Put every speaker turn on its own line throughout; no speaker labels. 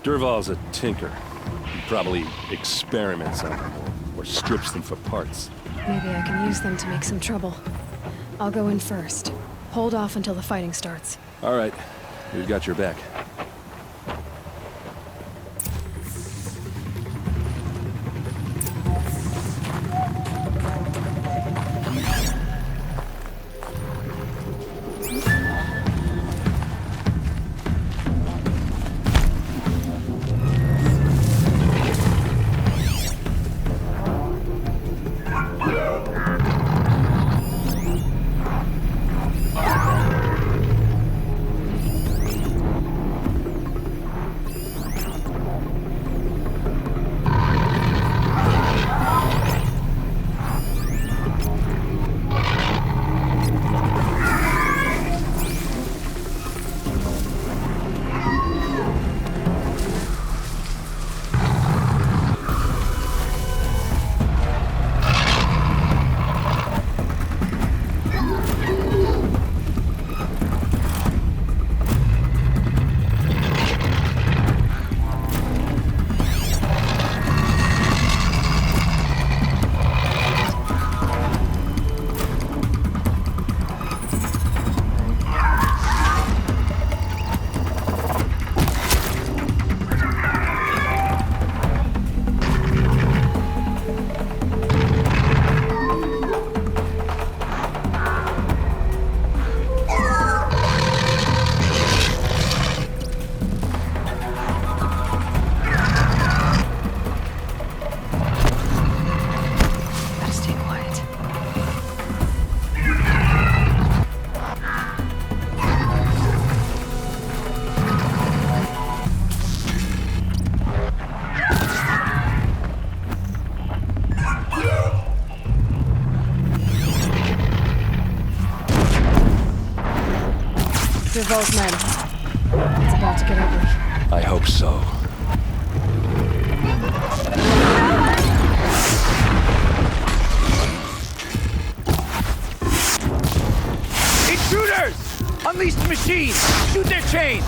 Dervahl's a tinker. He probably experiments on them or strips them for parts.
Maybe I can use them to make some trouble. I'll go in first. Hold off until the fighting starts.
All right. We've got your back.
Dervahl's men. It's about to get ugly.
I hope so.
Intruders! Unleash the machines! Shoot their chains!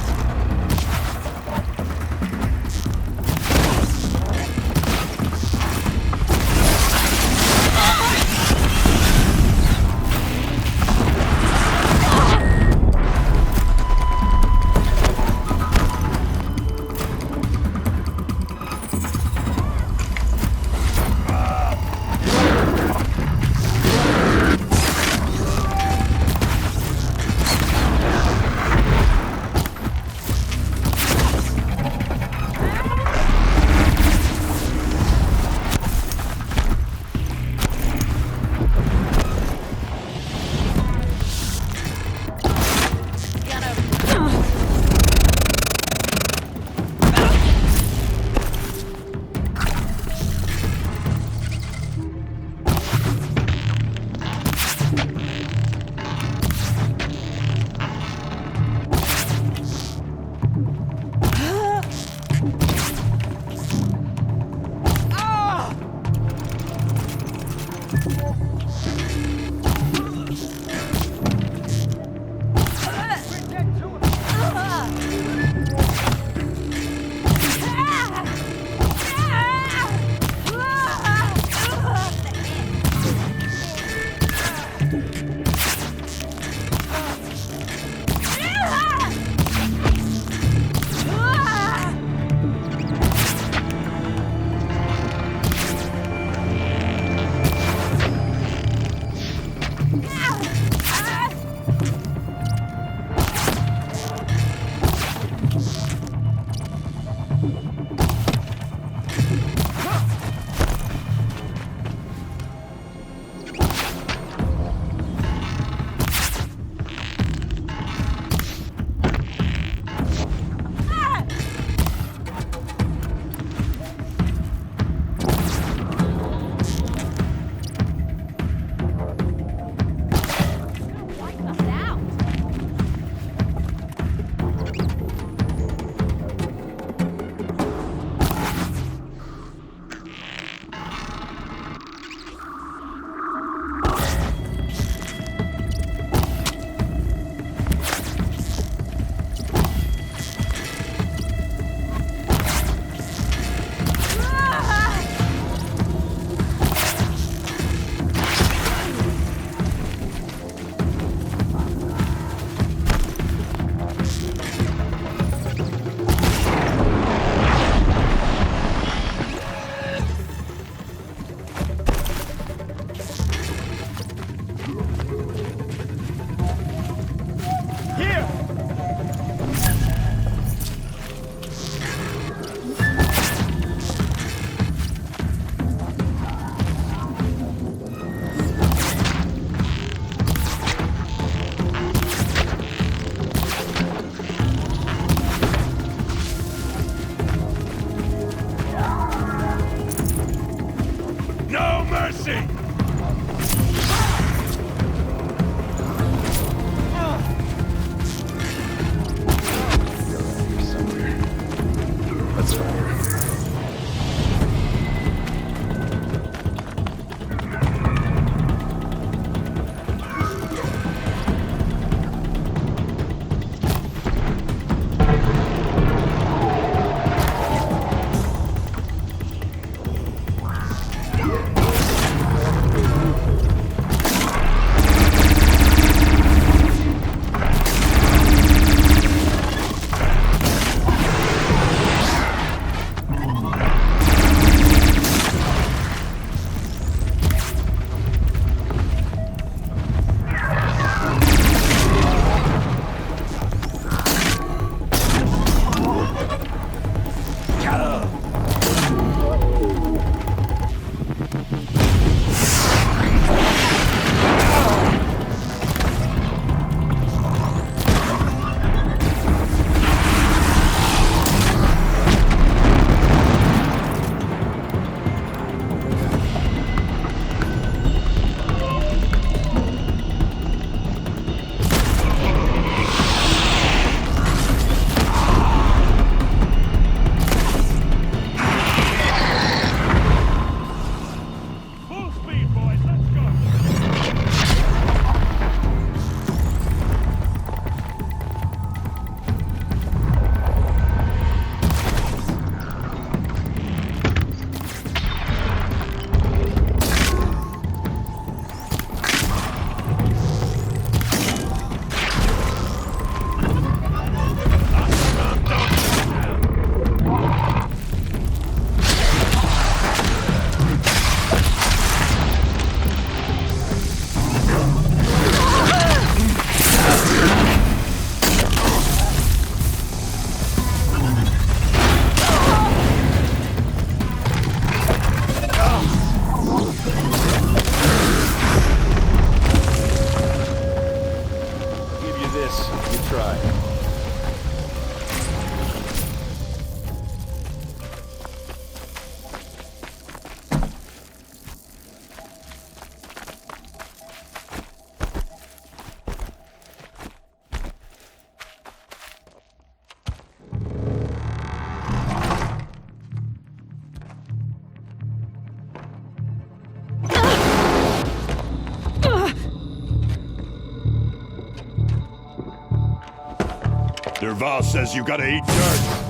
Derval says you gotta eat dirt.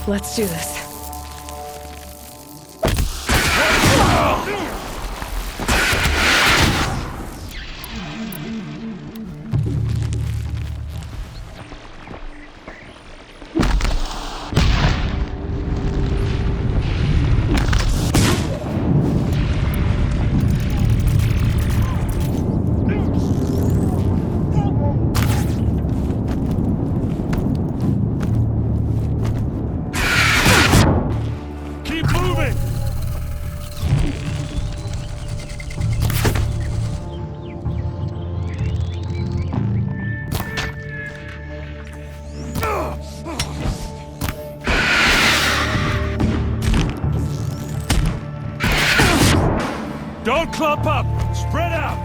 Let's do this.
Keep moving! Don't clump up! Spread out!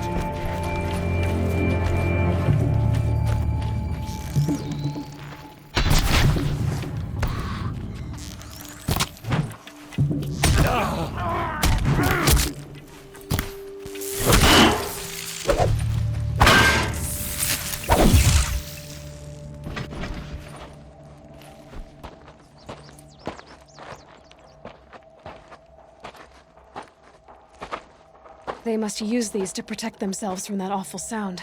They must use these to protect themselves from that awful sound.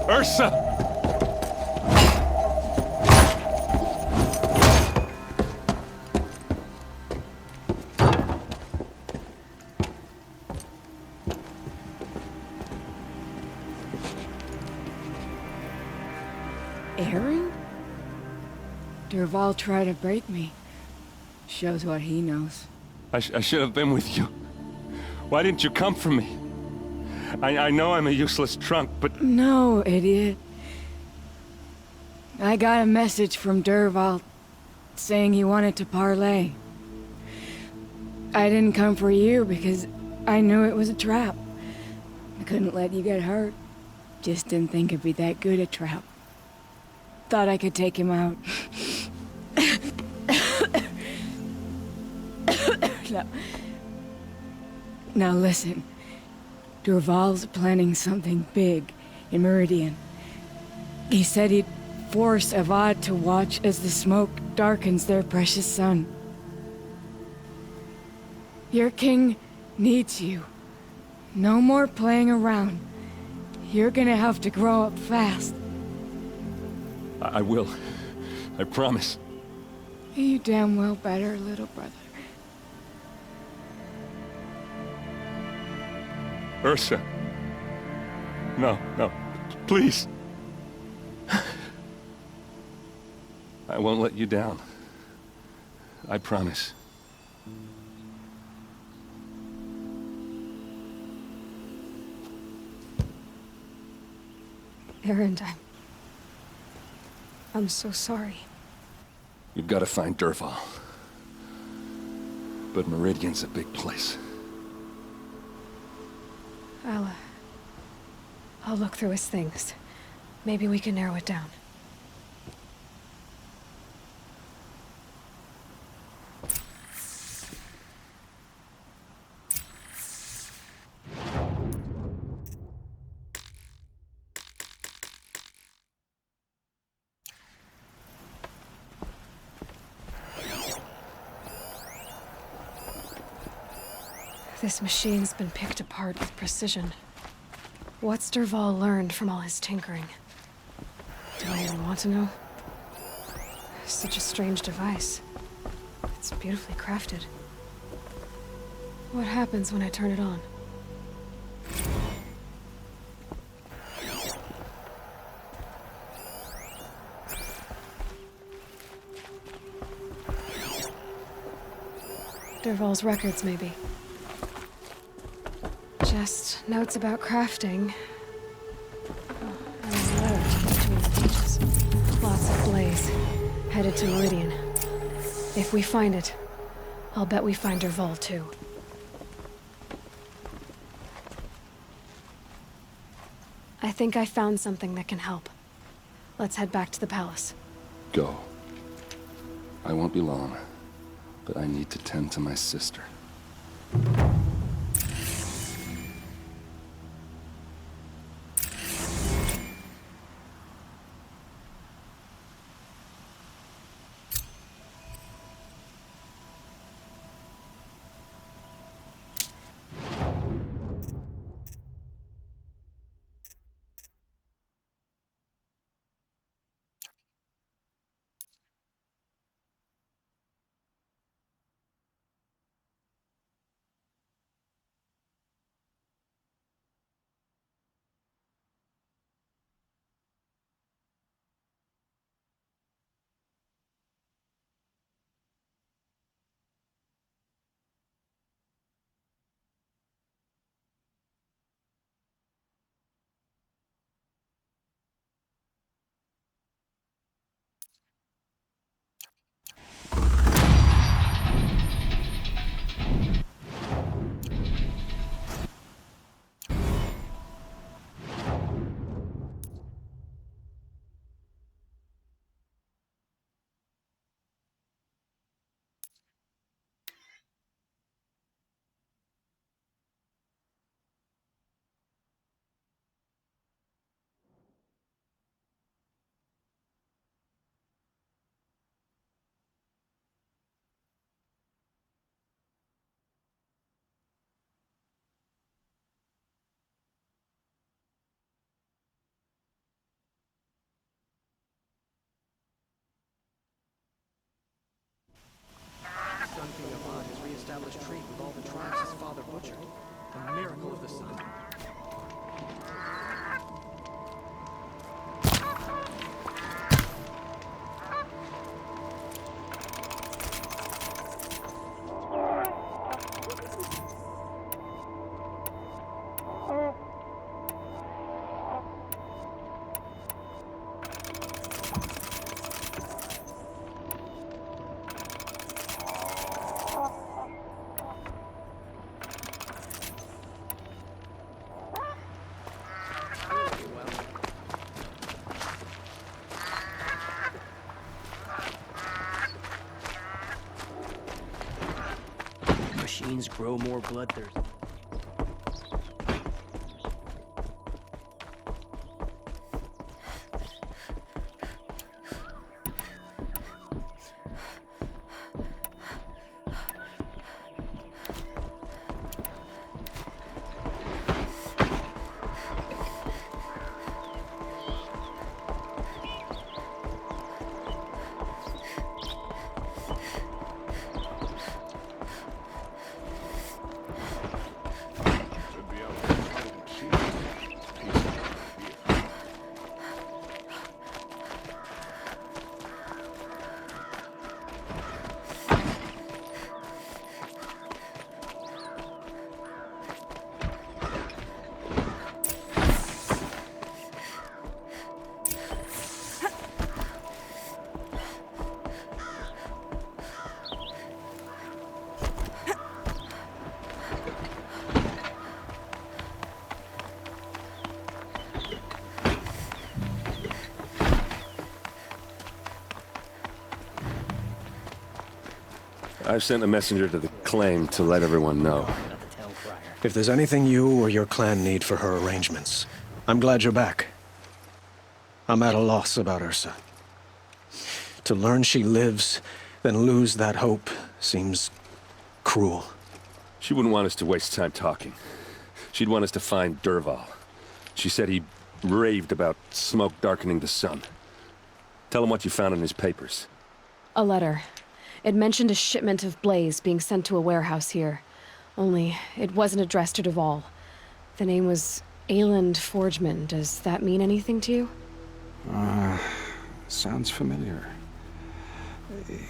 Ursa!
Aaron? Derval tried to break me. Shows what he knows.
I should have been with you. Why didn't you come for me? I know I'm a useless trunk, but...
No, idiot. I got a message from Derval saying he wanted to parlay. I didn't come for you because I knew it was a trap. I couldn't let you get hurt. Just didn't think it'd be that good a trap. Thought I could take him out. No. Now listen. Derval's planning something big in Meridian. He said he'd force Avad to watch as the smoke darkens their precious sun. Your king needs you. No more playing around. You're gonna have to grow up fast.
I will. I promise.
You damn well better, little brother.
Ursa. No, no. Please. I won't let you down. I promise.
Aaron, I'm so sorry.
You've got to find Derval. But Meridian's a big place.
I'll look through his things. Maybe we can narrow it down. This machine's been picked apart with precision. What's Derval learned from all his tinkering? Do I even want to know? Such a strange device. It's beautifully crafted. What happens when I turn it on? Dervahl's records, maybe. Just notes about crafting. Oh, and a letter between the pages. Lots of blaze. Headed to Meridian. If we find it, I'll bet we find Dervahl too. I think I found something that can help. Let's head back to the palace.
Go. I won't be long, but I need to tend to my sister.
Sun King Avad has re-established trade with all the tribes his father butchered. A miracle of the sun. Machines grow more bloodthirsty.
I've sent a messenger to the claim to let everyone know.
If there's anything you or your clan need for her arrangements, I'm glad you're back. I'm at a loss about Ursa. To learn she lives, then lose that hope, seems cruel.
She wouldn't want us to waste time talking. She'd want us to find Dervahl. She said he raved about smoke darkening the sun. Tell him what you found in his papers.
A letter. It mentioned a shipment of blaze being sent to a warehouse here. Only, it wasn't addressed to Dervahl. The name was Ayland Forgeman. Does that mean anything to you?
Sounds familiar.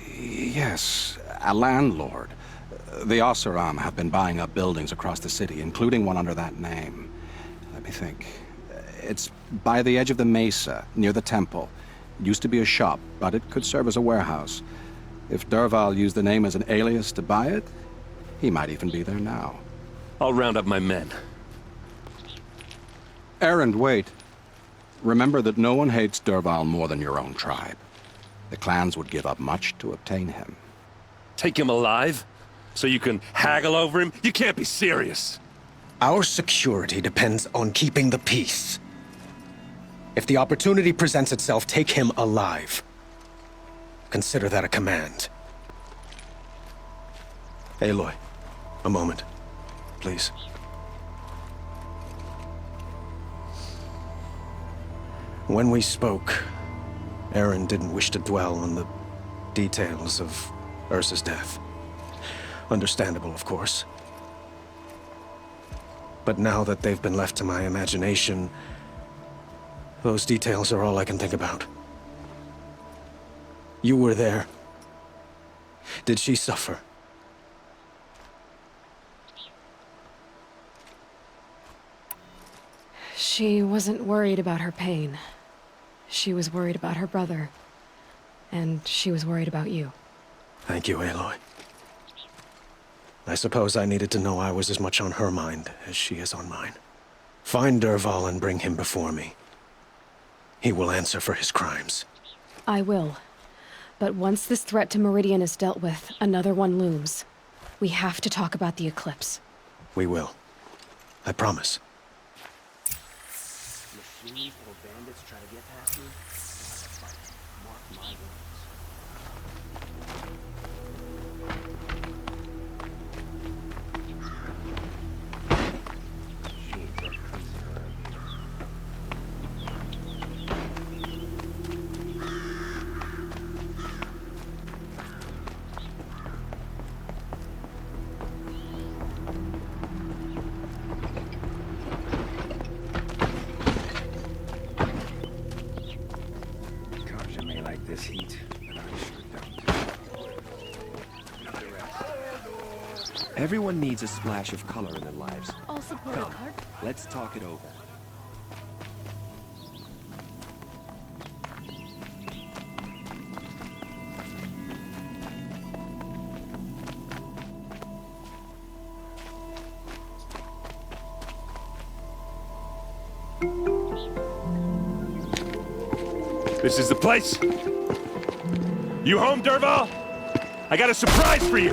Yes, a landlord. The Oseram have been buying up buildings across the city, including one under that name. Let me think. It's by the edge of the mesa, near the temple. It used to be a shop, but it could serve as a warehouse. If Derval used the name as an alias to buy it, he might even be there now.
I'll round up my men.
Errand, wait. Remember that no one hates Derval more than your own tribe. The clans would give up much to obtain him.
Take him alive? So you can haggle over him? You can't be serious.
Our security depends on keeping the peace. If the opportunity presents itself, take him alive. Consider that a command. Aloy, a moment, please. When we spoke, Aaron didn't wish to dwell on the details of Ursa's death. Understandable, of course. But now that they've been left to my imagination, those details are all I can think about. You were there. Did she suffer?
She wasn't worried about her pain. She was worried about her brother. And she was worried about you.
Thank you, Aloy. I suppose I needed to know I was as much on her mind as she is on mine. Find Derval and bring him before me. He will answer for his crimes.
I will. But once this threat to Meridian is dealt with, another one looms. We have to talk about the eclipse.
We will. I promise.
Machines or bandits try to get past me? Mark my words.
Carja may like this heat, but I sure don't. Everyone needs a splash of color in their lives.
I'll support
Come, let's talk it over.
This is the place. You home, Derval? I got a surprise for you.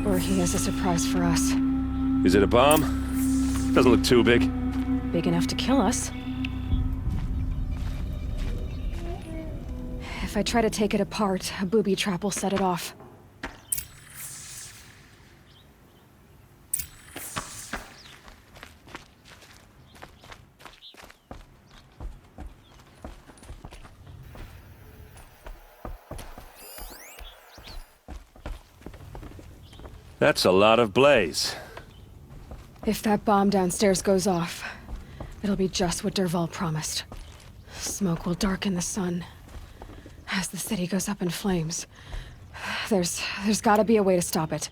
Or he has a surprise for us.
Is it a bomb? Doesn't look too big.
Big enough to kill us. If I try to take it apart, a booby trap will set it off.
That's a lot of blaze.
If that bomb downstairs goes off, it'll be just what Derval promised. Smoke will darken the sun. As the city goes up in flames, there's gotta be a way to stop it.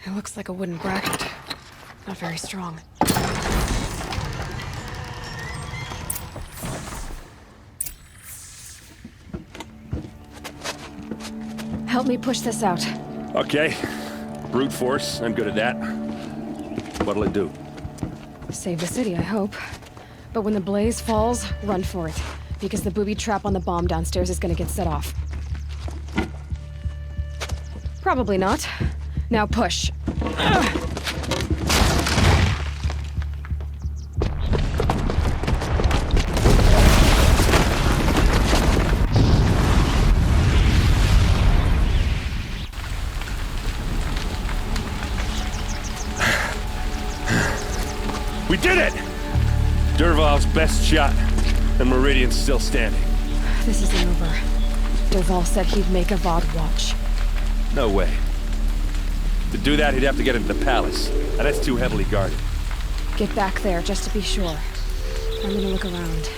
It looks like a wooden bracket. Not very strong. Help me push this out.
Okay. Brute force, I'm good at that. What'll it do?
Save the city, I hope. But when the blaze falls, run for it. Because the booby trap on the bomb downstairs is gonna get set off. Probably not. Now push.
did it! Dervahl's best shot, and Meridian's still standing.
This isn't over. Dervahl said he'd make Avad watch.
No way. To do that, he'd have to get into the palace, and that's too heavily guarded.
Get back there, just to be sure. I'm gonna look around.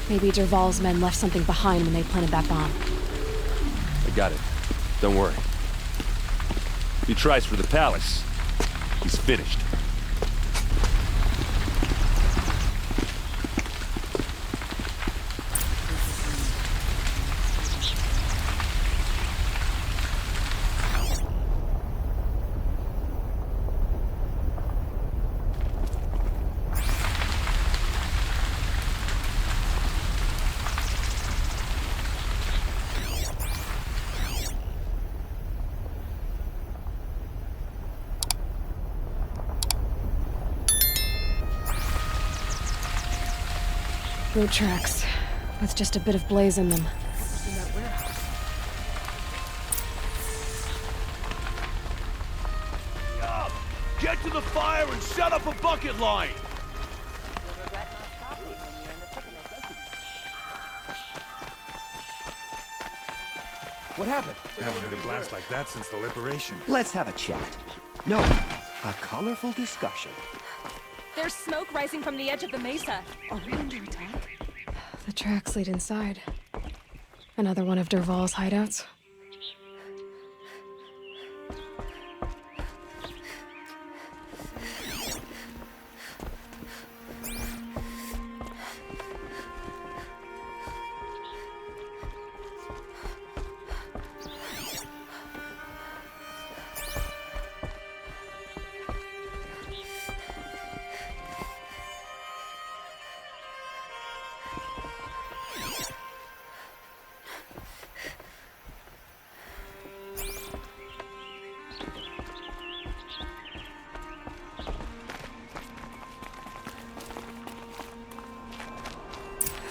Maybe Dervahl's men left something behind when they planted that bomb.
I got it. Don't worry. If he tries for the palace, he's finished.
Boot tracks, with just a bit of blaze in them.
Up! Get to the fire and set up a bucket line!
What happened?
Haven't heard a blast like that since the liberation.
Let's have a chat. No, a colorful discussion.
There's smoke rising from the edge of the mesa. Are we under attack?
The tracks lead inside. Another one of Dervahl's hideouts.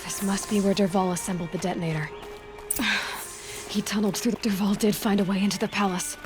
This must be where Dervahl assembled the detonator. He tunneled through. Dervahl did find a way into the palace.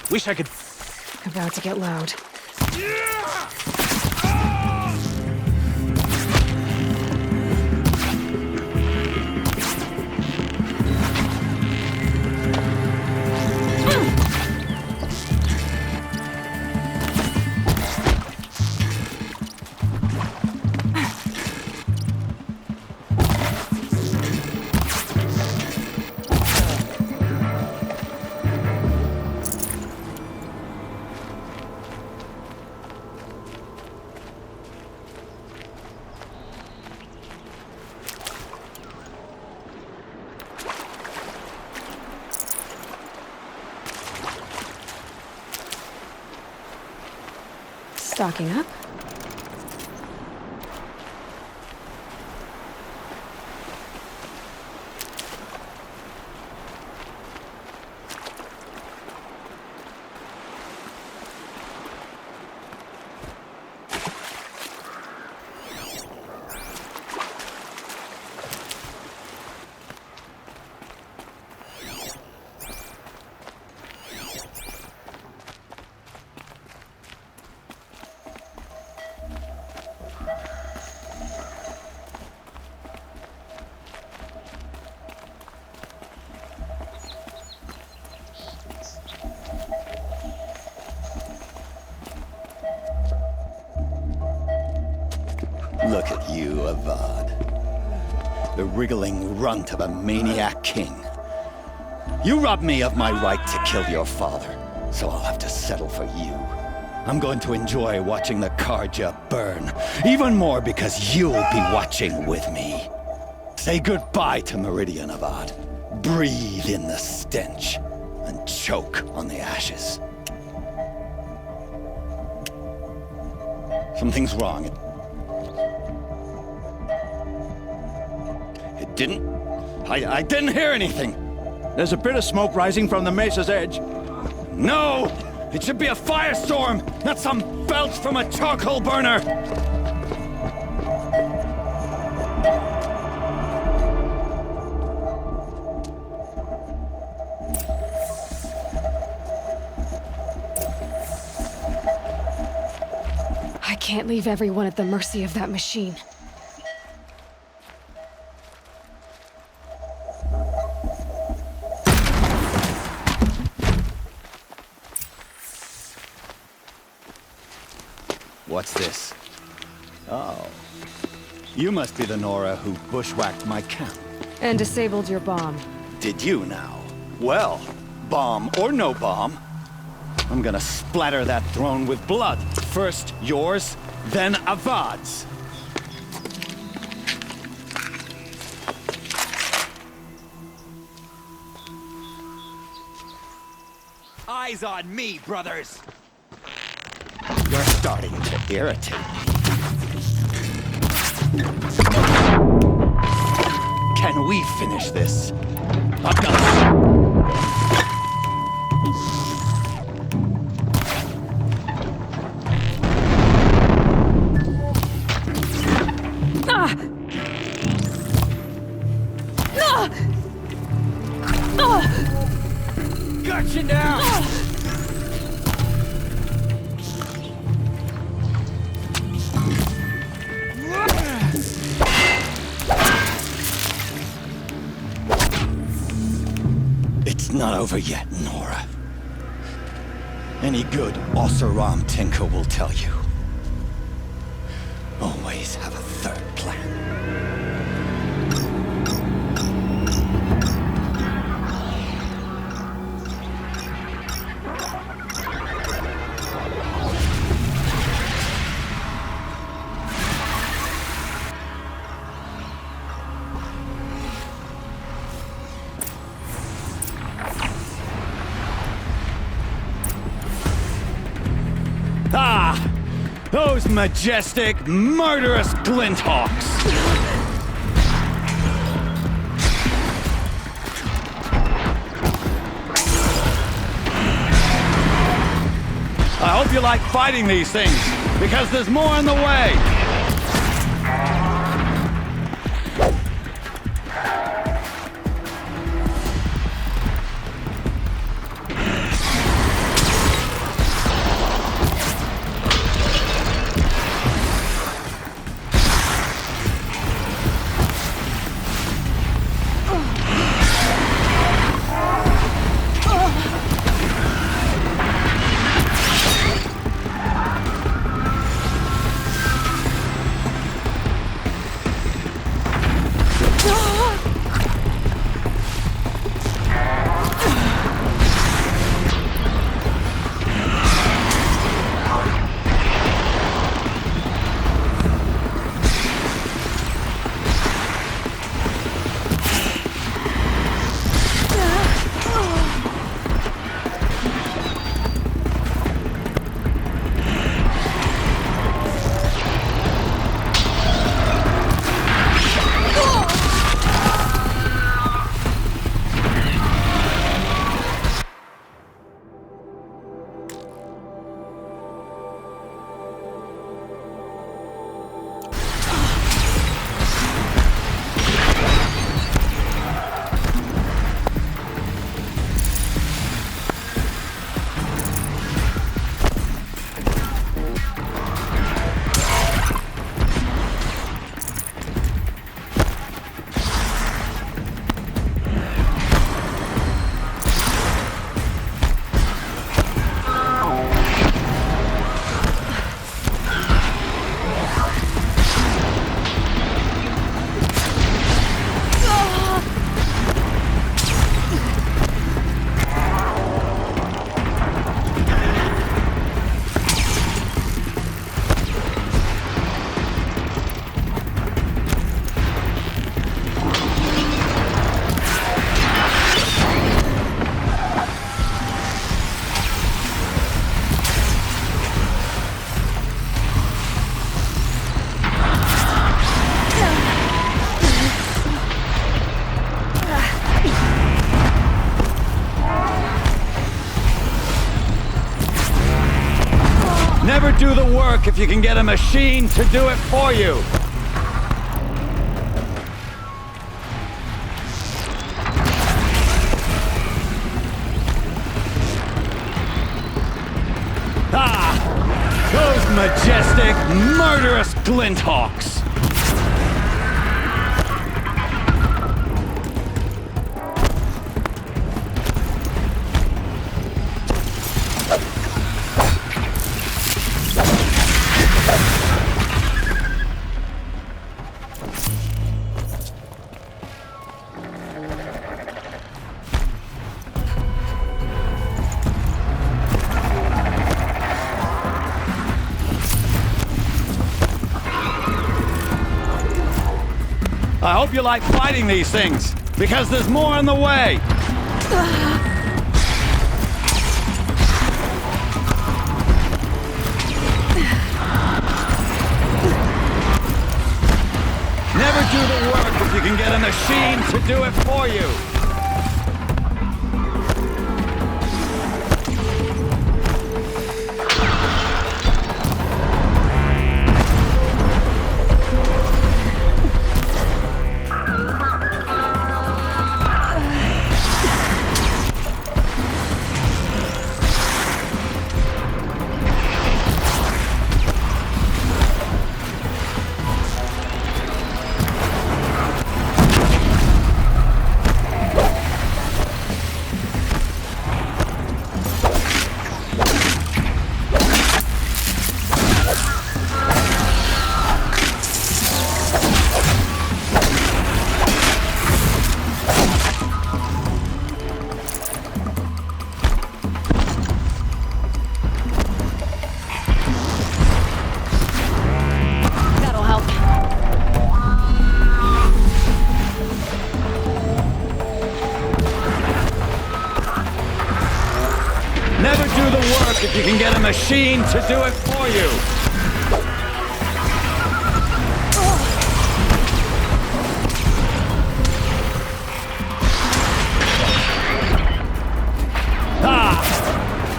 Wish I could.
About to get loud. Stocking up.
Look at you, Avad. The wriggling runt of a maniac king. You robbed me of my right to kill your father, so I'll have to settle for you. I'm going to enjoy watching the Karja burn, even more because you'll be watching with me. Say goodbye to Meridian, Avad. Breathe in the stench, and choke on the ashes. Something's wrong. It didn't... I didn't hear anything.
There's a bit of smoke rising from the mesa's edge.
No! It should be a firestorm, not some belch from a charcoal burner!
I can't leave everyone at the mercy of that machine.
What's this? Oh. You must be the Nora who bushwhacked my camp.
And disabled your bomb.
Did you now? Well, bomb or no bomb, I'm gonna splatter that throne with blood. First yours, then Avad's.
Eyes on me, brothers!
You're starting to irritate me. Can we finish this? I've got...
Gotcha now!
It's not over yet, Nora. Any good Oseram Tinker will tell you. Always have a third plan. Ah! Those majestic, murderous glinthawks! I hope you like fighting these things, because there's more on the way! Never do the work if you can get a machine to do it for you. Those majestic, murderous glinthawks! I hope you like fighting these things, because there's more on the way! Never do the work if you can get a machine to do it for you! Never do the work if you can get a machine to do it for you!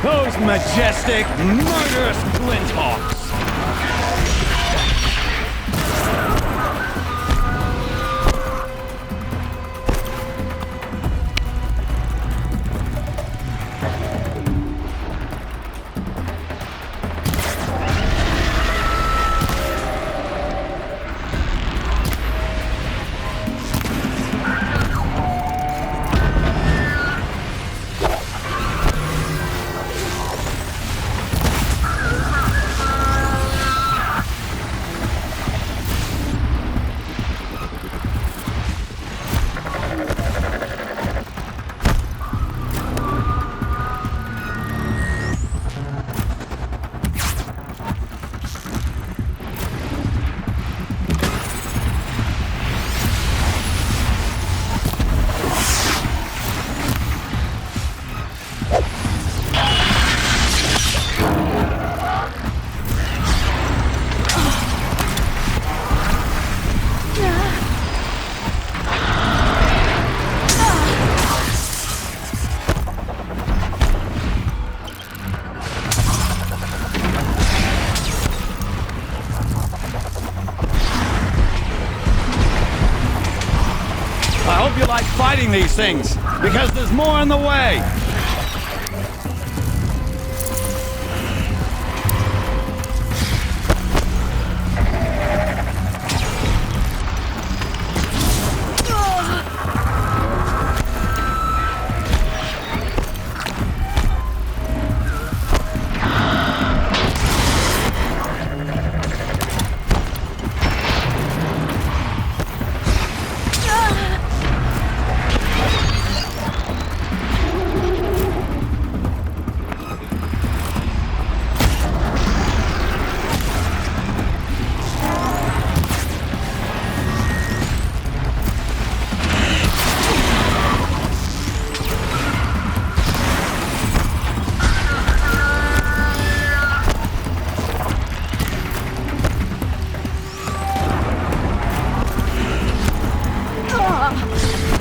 Those majestic, murderous glinthawks! I hope you like fighting these things, because there's more on the way!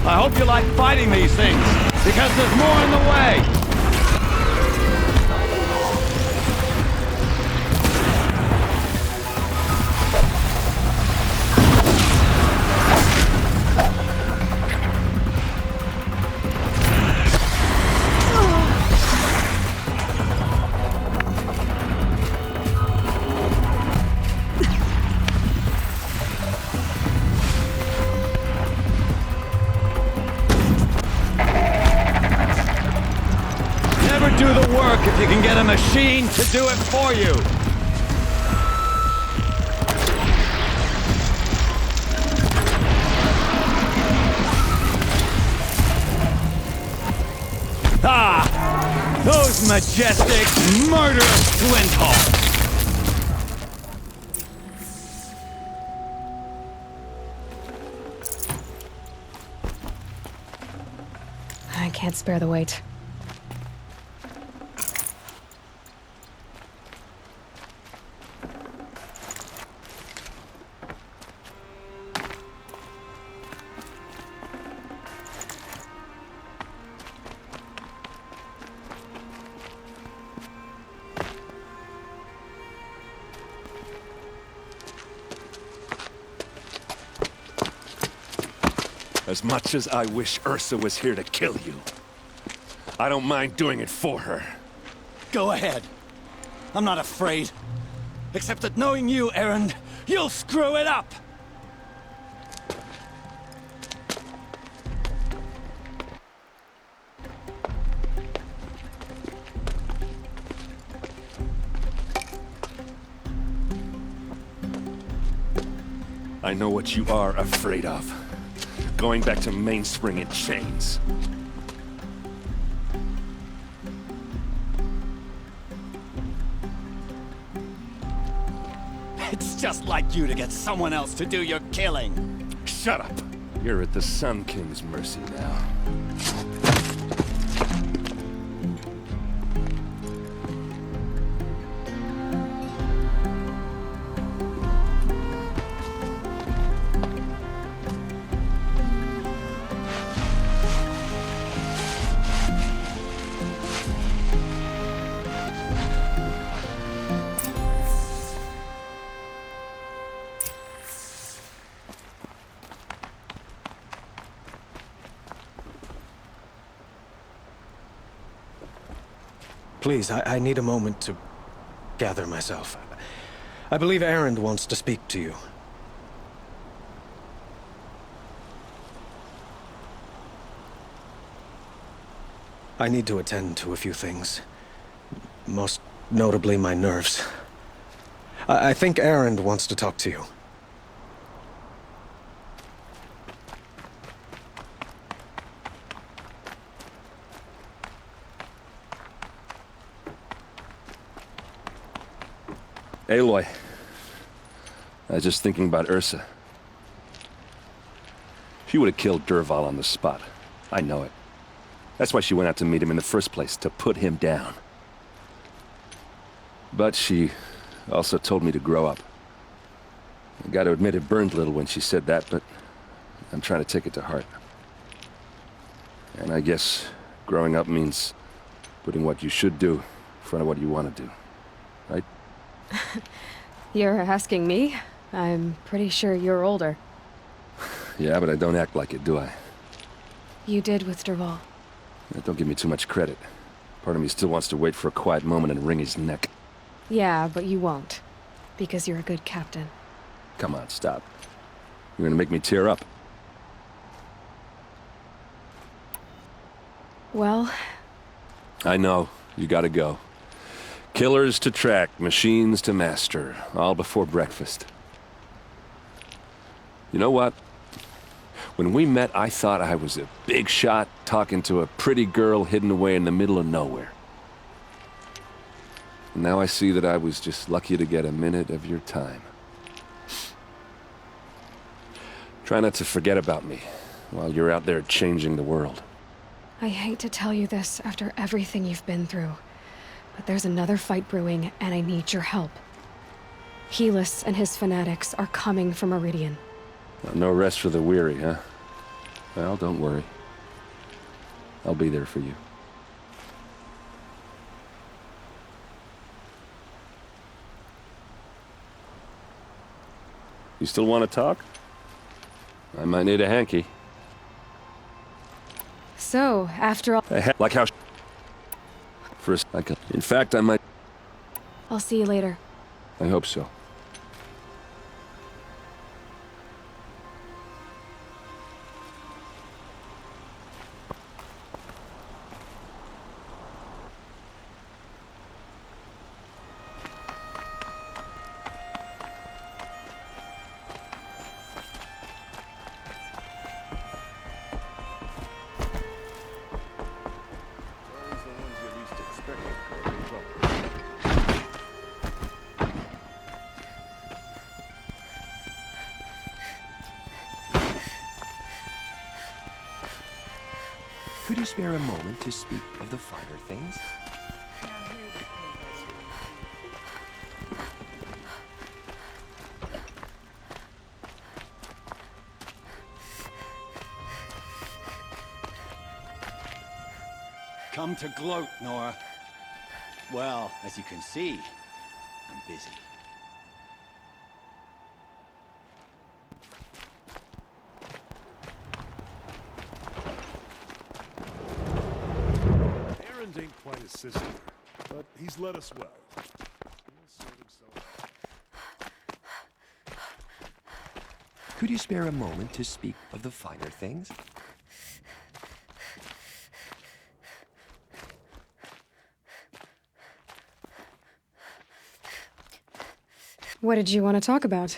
I hope you like fighting these things, because there's more in the way! machine to do it for you! Ah! Those majestic, murderous flint hawks!
I can't spare the weight.
As much as I wish Ursa was here to kill you, I don't mind doing it for her.
Go ahead. I'm not afraid. Except that knowing you, Erend, you'll screw it up!
I know what you are afraid of. Going back to Mainspring in chains.
It's just like you to get someone else to do your killing.
Shut up! You're at the Sun King's mercy now.
Please, I need a moment to gather myself. I believe Erend wants to speak to you. I need to attend to a few things. Most notably, my nerves. I think Erend wants to talk to you.
Aloy, I was just thinking about Ursa. She would have killed Dervahl on the spot. I know it. That's why she went out to meet him in the first place, to put him down. But she also told me to grow up. I gotta admit it burned a little when she said that, but I'm trying to take it to heart. And I guess growing up means putting what you should do in front of what you want to do, right?
You're asking me? I'm pretty sure you're older.
Yeah, but I don't act like it, do I?
You did with Dervahl.
Don't give me too much credit. Part of me still wants to wait for a quiet moment and wring his neck.
Yeah, but you won't. Because you're a good captain.
Come on, stop. You're gonna make me tear up.
Well...
I know. You gotta go. Killers to track, machines to master, all before breakfast. You know what? When we met, I thought I was a big shot talking to a pretty girl hidden away in the middle of nowhere. And now I see that I was just lucky to get a minute of your time. Try not to forget about me while you're out there changing the world.
I hate to tell you this after everything you've been through. But there's another fight brewing, and I need your help. Helis and his fanatics are coming for Meridian.
No rest for the weary, huh? Well, don't worry. I'll be there for you. You still want to talk? I might need a hanky.
So, after all...
Like how... For a second. In fact, I might...
I'll see you later.
I hope so.
Could you spare a moment to speak of the finer things?
Come to gloat, Nora. Well, as you can see, I'm busy.
Aaron's ain't quite his sister, but he's led us well. He'll sort himself out.
Could you spare a moment to speak of the finer things?
What did you want to talk about?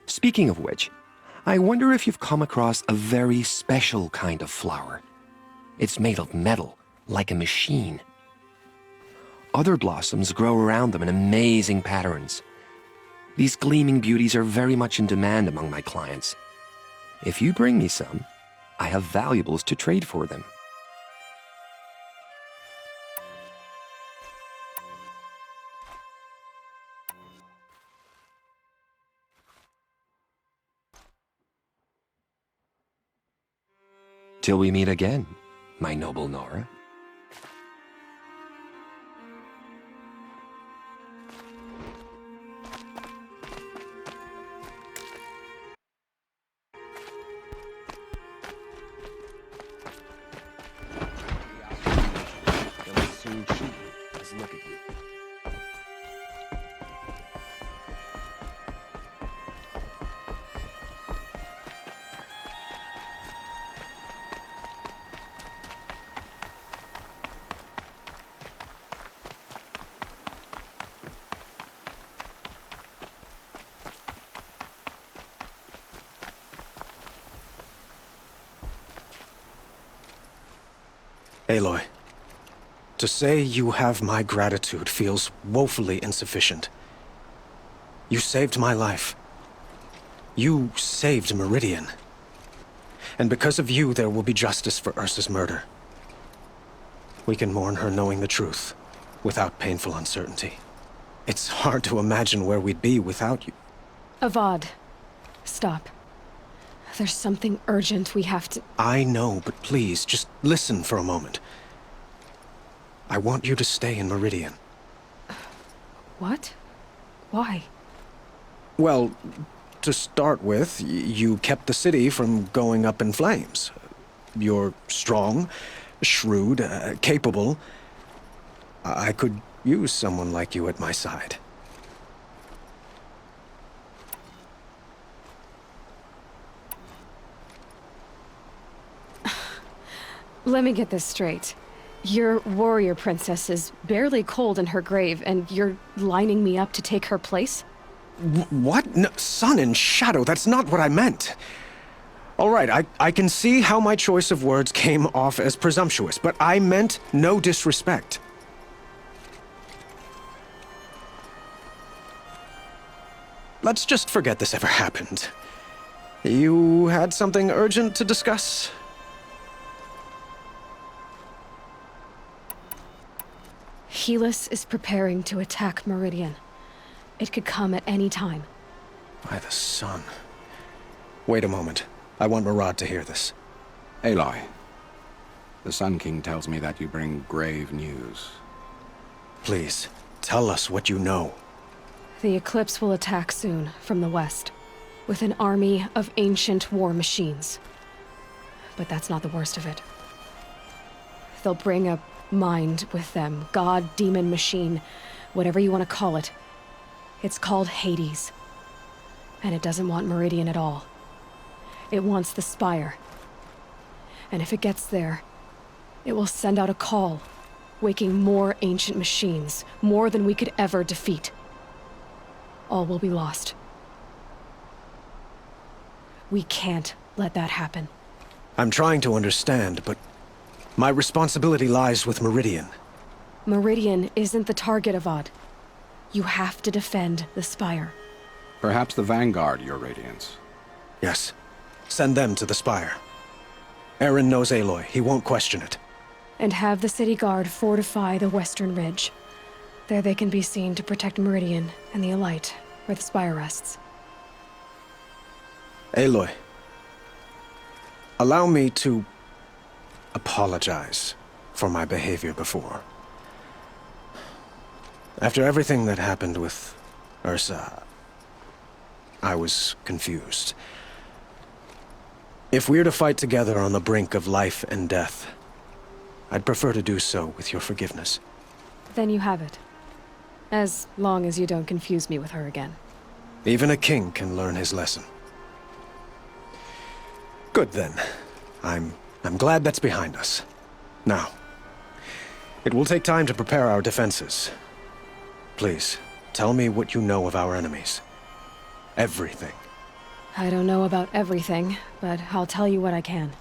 Speaking of which, I wonder if you've come across a very special kind of flower. It's made of metal, like a machine. Other blossoms grow around them in amazing patterns. These gleaming beauties are very much in demand among my clients. If you bring me some, I have valuables to trade for them. Till we meet again, my noble Nora. They'll soon cheat you. Just look at you.
Aloy, to say you have my gratitude feels woefully insufficient. You saved my life. You saved Meridian. And because of you, there will be justice for Ursa's murder. We can mourn her knowing the truth, without painful uncertainty. It's hard to imagine where we'd be without you.
Avad, stop. There's something urgent we have to...
I know, but please, just listen for a moment. I want you to stay in Meridian.
What? Why?
Well, to start with, you kept the city from going up in flames. You're strong, shrewd, capable. I could use someone like you at my side.
Let me get this straight. Your warrior princess is barely cold in her grave, and you're lining me up to take her place?
What? No, sun and shadow, that's not what I meant. All right, I can see how my choice of words came off as presumptuous, but I meant no disrespect. Let's just forget this ever happened. You had something urgent to discuss?
Helis is preparing to attack Meridian. It could come at any time.
By the sun. Wait a moment. I want Murad to hear this.
Aloy, the Sun King tells me that you bring grave news.
Please, tell us what you know.
The Eclipse will attack soon, from the west, with an army of ancient war machines. But that's not the worst of it. They'll bring a mind with them, god, demon, machine, whatever you want to call it. It's called Hades. And it doesn't want Meridian at all. It wants the Spire. And if it gets there, it will send out a call, waking more ancient machines, more than we could ever defeat. All will be lost. We can't let that happen.
I'm trying to understand, but my responsibility lies with Meridian.
Meridian isn't the target, Avad. You have to defend the Spire.
Perhaps the Vanguard, Your Radiance.
Yes. Send them to the Spire. Aaron knows Aloy. He won't question it.
And have the city guard fortify the western ridge. There they can be seen to protect Meridian and the Elite, where the Spire rests.
Aloy, allow me to apologize for my behavior before. After everything that happened with Ursa, I was confused. If we're to fight together on the brink of life and death, I'd prefer to do so with your forgiveness.
Then you have it. As long as you don't confuse me with her again.
Even a king can learn his lesson. Good then. I'm glad that's behind us. Now, it will take time to prepare our defenses. Please, tell me what you know of our enemies. Everything.
I don't know about everything, but I'll tell you what I can.